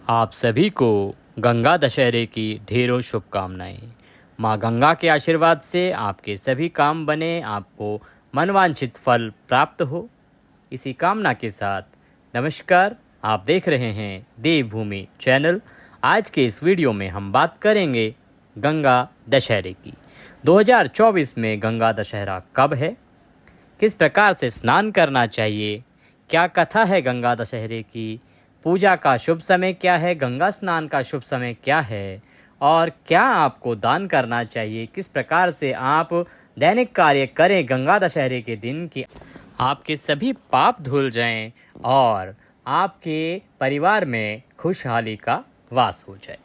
आप सभी को गंगा दशहरे की ढेरों शुभकामनाएं। माँ गंगा के आशीर्वाद से आपके सभी काम बने, आपको मनवांछित फल प्राप्त हो, इसी कामना के साथ नमस्कार। आप देख रहे हैं देवभूमि चैनल। आज के इस वीडियो में हम बात करेंगे गंगा दशहरे की। 2024 में गंगा दशहरा कब है, किस प्रकार से स्नान करना चाहिए, क्या कथा है गंगा दशहरे की, पूजा का शुभ समय क्या है, गंगा स्नान का शुभ समय क्या है और क्या आपको दान करना चाहिए, किस प्रकार से आप दैनिक कार्य करें गंगा दशहरे के दिन कि आपके सभी पाप धुल जाएं और आपके परिवार में खुशहाली का वास हो जाए।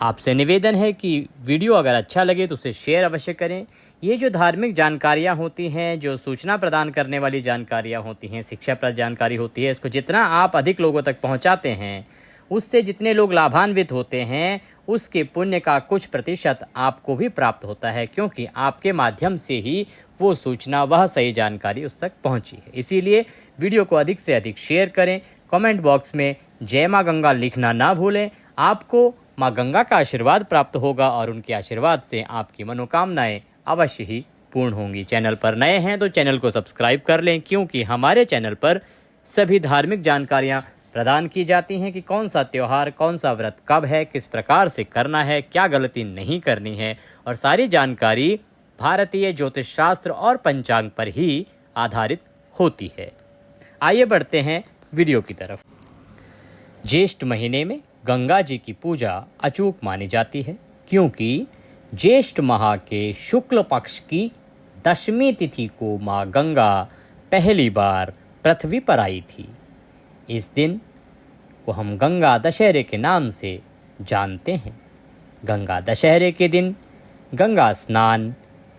आपसे निवेदन है कि वीडियो अगर अच्छा लगे तो उसे शेयर अवश्य करें। ये जो धार्मिक जानकारियाँ होती हैं, जो सूचना प्रदान करने वाली जानकारियाँ होती हैं, शिक्षाप्रद जानकारी होती है, इसको जितना आप अधिक लोगों तक पहुंचाते हैं, उससे जितने लोग लाभान्वित होते हैं, उसके पुण्य का कुछ प्रतिशत आपको भी प्राप्त होता है, क्योंकि आपके माध्यम से ही वो सूचना, वह सही जानकारी उस तक पहुँची है। इसीलिए वीडियो को अधिक से अधिक शेयर करें। कमेंट बॉक्स में जय माँ गंगा लिखना ना भूलें। आपको माँ गंगा का आशीर्वाद प्राप्त होगा और उनके आशीर्वाद से आपकी मनोकामनाएं अवश्य ही पूर्ण होंगी। चैनल पर नए हैं तो चैनल को सब्सक्राइब कर लें, क्योंकि हमारे चैनल पर सभी धार्मिक जानकारियां प्रदान की जाती हैं कि कौन सा त्यौहार, कौन सा व्रत कब है, किस प्रकार से करना है, क्या गलती नहीं करनी है, और सारी जानकारी भारतीय ज्योतिष शास्त्र और पंचांग पर ही आधारित होती है। आइए बढ़ते हैं वीडियो की तरफ। ज्येष्ठ महीने में गंगा जी की पूजा अचूक मानी जाती है, क्योंकि ज्येष्ठ माह के शुक्ल पक्ष की दशमी तिथि को माँ गंगा पहली बार पृथ्वी पर आई थी। इस दिन को हम गंगा दशहरे के नाम से जानते हैं। गंगा दशहरे के दिन गंगा स्नान,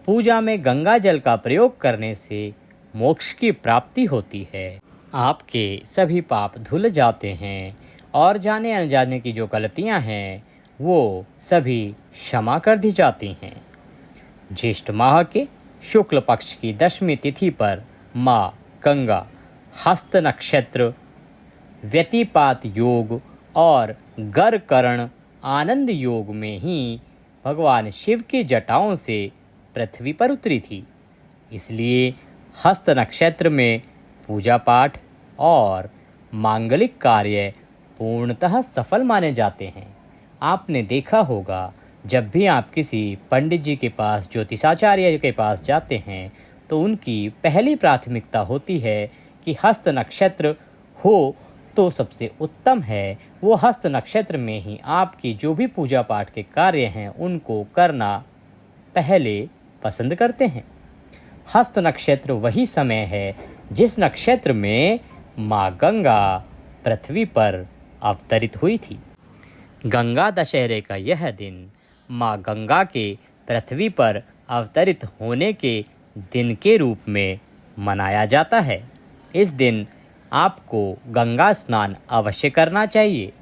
पूजा में गंगा जल का प्रयोग करने से मोक्ष की प्राप्ति होती है। आपके सभी पाप धुल जाते हैं और जाने अनजाने की जो गलतियां हैं वो सभी क्षमा कर दी जाती हैं। ज्येष्ठ माह के शुक्ल पक्ष की दशमी तिथि पर माँ गंगा हस्त नक्षत्र, व्यतिपात योग और गरकरण आनंद योग में ही भगवान शिव की जटाओं से पृथ्वी पर उतरी थी। इसलिए हस्त नक्षत्र में पूजा पाठ और मांगलिक कार्य पूर्णतः सफल माने जाते हैं। आपने देखा होगा, जब भी आप किसी पंडित जी के पास, ज्योतिषाचार्य के पास जाते हैं, तो उनकी पहली प्राथमिकता होती है कि हस्त नक्षत्र हो तो सबसे उत्तम है। वो हस्त नक्षत्र में ही आपकी जो भी पूजा पाठ के कार्य हैं उनको करना पहले पसंद करते हैं। हस्त नक्षत्र वही समय है जिस नक्षत्र में माँ गंगा पृथ्वी पर अवतरित हुई थी। गंगा दशहरे का यह दिन माँ गंगा के पृथ्वी पर अवतरित होने के दिन के रूप में मनाया जाता है। इस दिन आपको गंगा स्नान अवश्य करना चाहिए,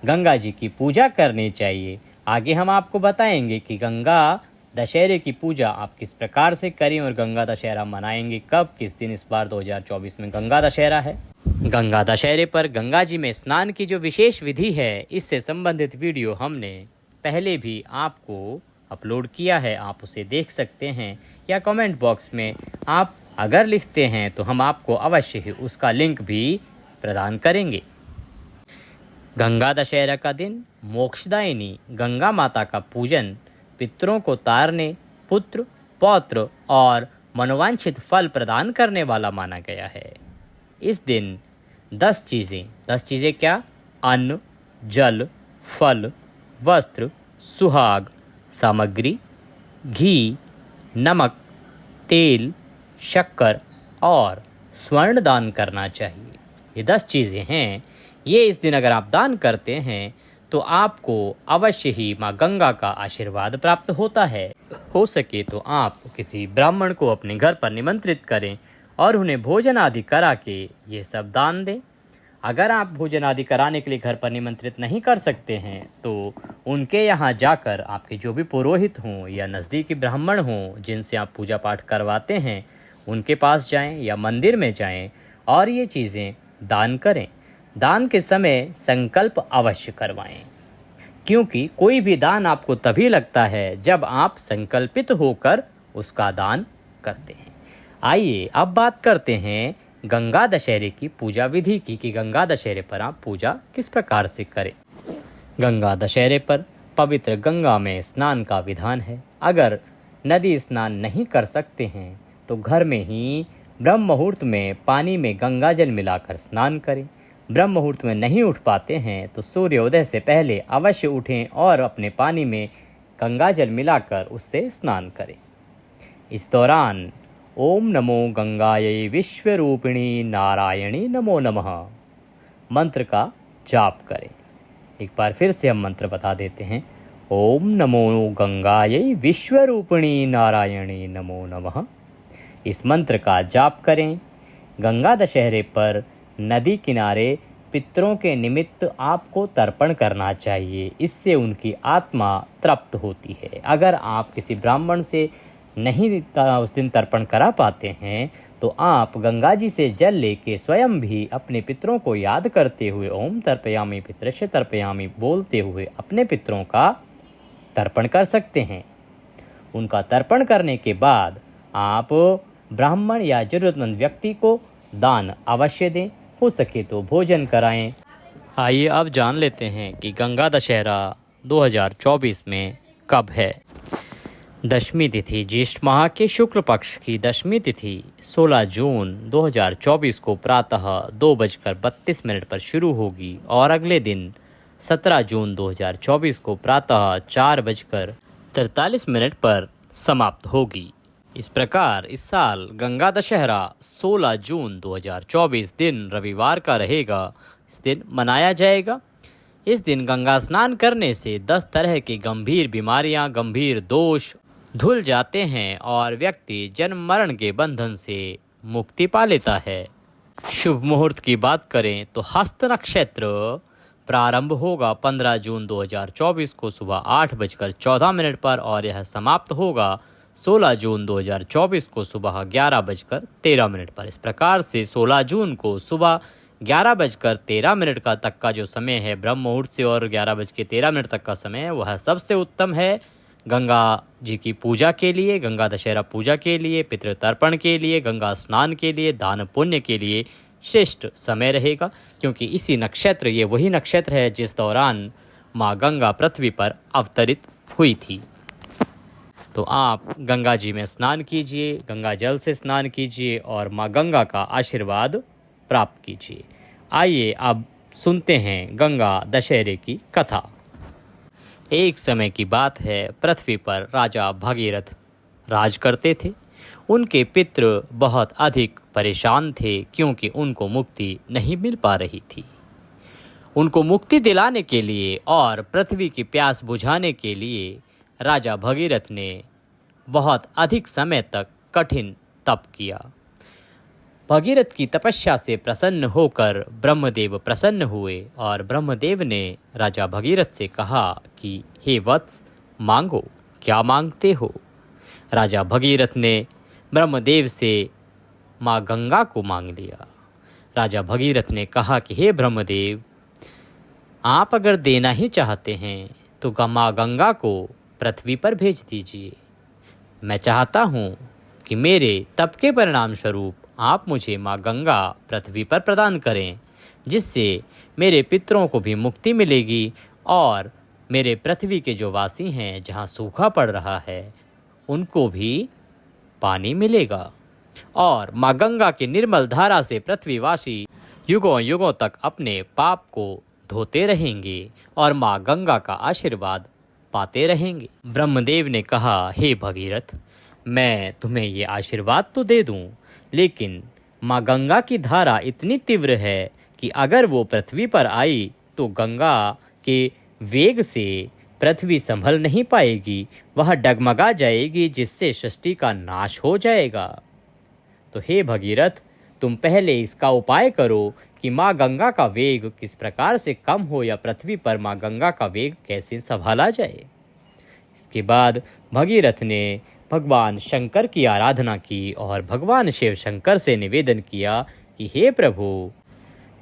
गंगा जी की पूजा करनी चाहिए। आगे हम आपको बताएंगे कि गंगा दशहरे की पूजा आप किस प्रकार से करें और गंगा दशहरा मनाएंगे कब, किस दिन। इस बार 2024 में गंगा दशहरा है। गंगा दशहरे पर गंगा जी में स्नान की जो विशेष विधि है, इससे संबंधित वीडियो हमने पहले भी आपको अपलोड किया है, आप उसे देख सकते हैं, या कमेंट बॉक्स में आप अगर लिखते हैं तो हम आपको अवश्य ही उसका लिंक भी प्रदान करेंगे। गंगा दशहरा का दिन मोक्षदायिनी गंगा माता का पूजन, पितरों को तारने, पुत्र, पौत्र और मनोवांछित फल प्रदान करने वाला माना गया है। इस दिन 10 चीज़ें क्या? अन्न, जल, फल, वस्त्र, सुहाग सामग्री, घी, नमक, तेल, शक्कर और स्वर्ण दान करना चाहिए। ये 10 चीज़ें हैं। ये इस दिन अगर आप दान करते हैं तो आपको अवश्य ही माँ गंगा का आशीर्वाद प्राप्त होता है। हो सके तो आप किसी ब्राह्मण को अपने घर पर निमंत्रित करें और उन्हें भोजन आदि करा के ये सब दान दें। अगर आप भोजन आदि कराने के लिए घर पर निमंत्रित नहीं कर सकते हैं तो उनके यहाँ जाकर आपके जो भी पुरोहित हों या नज़दीकी ब्राह्मण हों जिनसे आप पूजा पाठ करवाते हैं, उनके पास जाएं या मंदिर में जाएं और ये चीज़ें दान करें। दान के समय संकल्प अवश्य करवाएं, क्योंकि कोई भी दान आपको तभी लगता है जब आप संकल्पित होकर उसका दान करते हैं। आइए अब बात करते हैं गंगा दशहरे की पूजा विधि की कि गंगा दशहरे पर आप पूजा किस प्रकार से करें। गंगा दशहरे पर पवित्र गंगा में स्नान का विधान है। अगर नदी स्नान नहीं कर सकते हैं तो घर में ही ब्रह्म मुहूर्त में पानी में गंगा जल मिलाकर स्नान करें। ब्रह्म मुहूर्त में नहीं उठ पाते हैं तो सूर्योदय से पहले अवश्य उठें और अपने पानी में गंगा जल मिलाकर उससे स्नान करें। इस दौरान ओम नमो गंगायै विश्वरूपिणी नारायणी नमो नमः मंत्र का जाप करें। एक बार फिर से हम मंत्र बता देते हैं। ओम नमो गंगायै विश्वरूपिणी नारायणी नमो नमः। इस मंत्र का जाप करें। गंगा दशहरे पर नदी किनारे पितरों के निमित्त आपको तर्पण करना चाहिए। इससे उनकी आत्मा तृप्त होती है। अगर आप किसी ब्राह्मण से नहीं उस दिन तर्पण करा पाते हैं तो आप गंगा जी से जल लेके स्वयं भी अपने पितरों को याद करते हुए ओम तर्पयामि पितरस्य तर्पयामि बोलते हुए अपने पितरों का तर्पण कर सकते हैं। उनका तर्पण करने के बाद आप ब्राह्मण या जरूरतमंद व्यक्ति को दान अवश्य दें। हो सके तो भोजन कराएं। आइए अब जान लेते हैं कि गंगा दशहरा 2024 में कब है। दशमी तिथि ज्येष्ठ माह के शुक्ल पक्ष की दशमी तिथि 16 जून 2024 को प्रातः 2:32 पर शुरू होगी और अगले दिन 17 जून 2024 को प्रातः 4:43 पर समाप्त होगी। इस प्रकार इस साल गंगा दशहरा 16 जून 2024 दिन रविवार का रहेगा। इस दिन मनाया जाएगा। इस दिन गंगा स्नान करने से 10 तरह की गंभीर बीमारियां, गंभीर दोष धुल जाते हैं और व्यक्ति जन्म मरण के बंधन से मुक्ति पा लेता है। शुभ मुहूर्त की बात करें तो हस्त नक्षत्र प्रारंभ होगा 15 जून 2024 को सुबह 8:14 पर और यह समाप्त होगा 16 जून 2024 को सुबह 11:13 पर। इस प्रकार से 16 जून को सुबह 11:13 का तक का जो समय है ब्रह्म मुहूर्त से और 11:13 तक का समय है वह सबसे उत्तम है गंगा जी की पूजा के लिए, गंगा दशहरा पूजा के लिए, पितृतर्पण के लिए, गंगा स्नान के लिए, दान पुण्य के लिए श्रेष्ठ समय रहेगा। क्योंकि इसी नक्षत्र, ये वही नक्षत्र है जिस दौरान माँ गंगा पृथ्वी पर अवतरित हुई थी। तो आप गंगा जी में स्नान कीजिए, गंगा जल से स्नान कीजिए और माँ गंगा का आशीर्वाद प्राप्त कीजिए। आइए अब सुनते हैं गंगा दशहरे की कथा। एक समय की बात है, पृथ्वी पर राजा भगीरथ राज करते थे। उनके पितृ बहुत अधिक परेशान थे क्योंकि उनको मुक्ति नहीं मिल पा रही थी। उनको मुक्ति दिलाने के लिए और पृथ्वी की प्यास बुझाने के लिए राजा भगीरथ ने बहुत अधिक समय तक कठिन तप किया। भगीरथ की तपस्या से प्रसन्न होकर ब्रह्मदेव प्रसन्न हुए और ब्रह्मदेव ने राजा भगीरथ से कहा कि हे वत्स, मांगो, क्या मांगते हो। राजा भगीरथ ने ब्रह्मदेव से माँ गंगा को मांग लिया। राजा भगीरथ ने कहा कि हे ब्रह्मदेव, आप अगर देना ही चाहते हैं तो माँ गंगा को पृथ्वी पर भेज दीजिए। मैं चाहता हूँ कि मेरे तप के परिणाम स्वरूप आप मुझे माँ गंगा पृथ्वी पर प्रदान करें, जिससे मेरे पितरों को भी मुक्ति मिलेगी और मेरे पृथ्वी के जो वासी हैं, जहाँ सूखा पड़ रहा है, उनको भी पानी मिलेगा और माँ गंगा की निर्मल धारा से पृथ्वीवासी युगों युगों तक अपने पाप को धोते रहेंगे और माँ गंगा का आशीर्वाद पाते रहेंगे। ब्रह्मदेव ने कहा, हे भगीरथ, मैं तुम्हें ये आशीर्वाद तो दे दूं, लेकिन माँ गंगा की धारा इतनी तीव्र है कि अगर वो पृथ्वी पर आई तो गंगा के वेग से पृथ्वी संभल नहीं पाएगी, वह डगमगा जाएगी, जिससे सृष्टि का नाश हो जाएगा। तो हे भगीरथ, तुम पहले इसका उपाय करो कि माँ गंगा का वेग किस प्रकार से कम हो या पृथ्वी पर माँ गंगा का वेग कैसे संभाला जाए। इसके बाद भगीरथ ने भगवान शंकर की आराधना की और भगवान शिव शंकर से निवेदन किया कि हे प्रभु,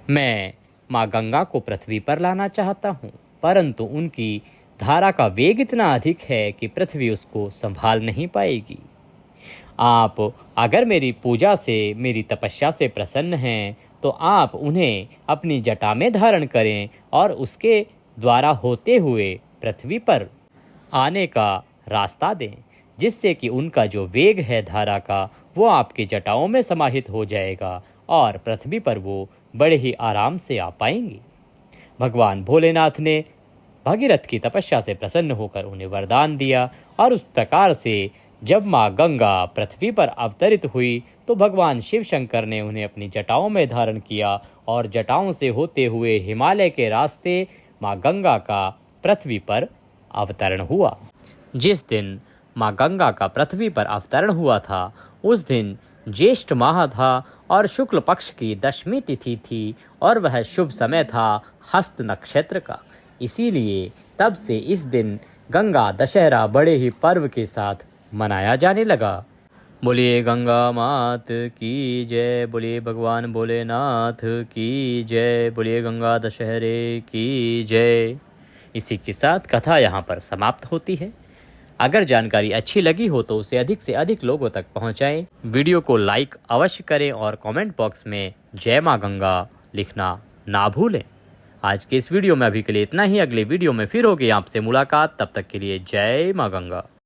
मैं माँ गंगा को पृथ्वी पर लाना चाहता हूँ, परंतु उनकी धारा का वेग इतना अधिक है कि पृथ्वी उसको संभाल नहीं पाएगी। आप अगर मेरी पूजा से, मेरी तपस्या से प्रसन्न हैं, तो आप उन्हें अपनी जटा में धारण करें और उसके द्वारा होते हुए पृथ्वी पर आने का रास्ता दें, जिससे कि उनका जो वेग है धारा का, वो आपकी जटाओं में समाहित हो जाएगा और पृथ्वी पर वो बड़े ही आराम से आ पाएंगी। भगवान भोलेनाथ ने भगीरथ की तपस्या से प्रसन्न होकर उन्हें वरदान दिया और उस प्रकार से जब माँ गंगा पृथ्वी पर अवतरित हुई तो भगवान शिव शंकर ने उन्हें अपनी जटाओं में धारण किया और जटाओं से होते हुए हिमालय के रास्ते माँ गंगा का पृथ्वी पर अवतरण हुआ। जिस दिन माँ गंगा का पृथ्वी पर अवतरण हुआ था, उस दिन ज्येष्ठ माह था और शुक्ल पक्ष की 10वीं तिथि थी और वह शुभ समय था हस्त नक्षत्र का। इसीलिए तब से इस दिन गंगा दशहरा बड़े ही पर्व के साथ मनाया जाने लगा। बोलिए गंगा मात की जय, बोलिए भगवान भोलेनाथ की जय, बोलिए गंगा दशहरे की जय। इसी के साथ कथा यहाँ पर समाप्त होती है। अगर जानकारी अच्छी लगी हो तो उसे अधिक से अधिक लोगों तक पहुँचाएं। वीडियो को लाइक अवश्य करें और कमेंट बॉक्स में जय माँ गंगा लिखना ना भूलें। आज के इस वीडियो में अभी के लिए इतना ही। अगले वीडियो में फिर होगी आपसे मुलाकात। तब तक के लिए जय माँ गंगा।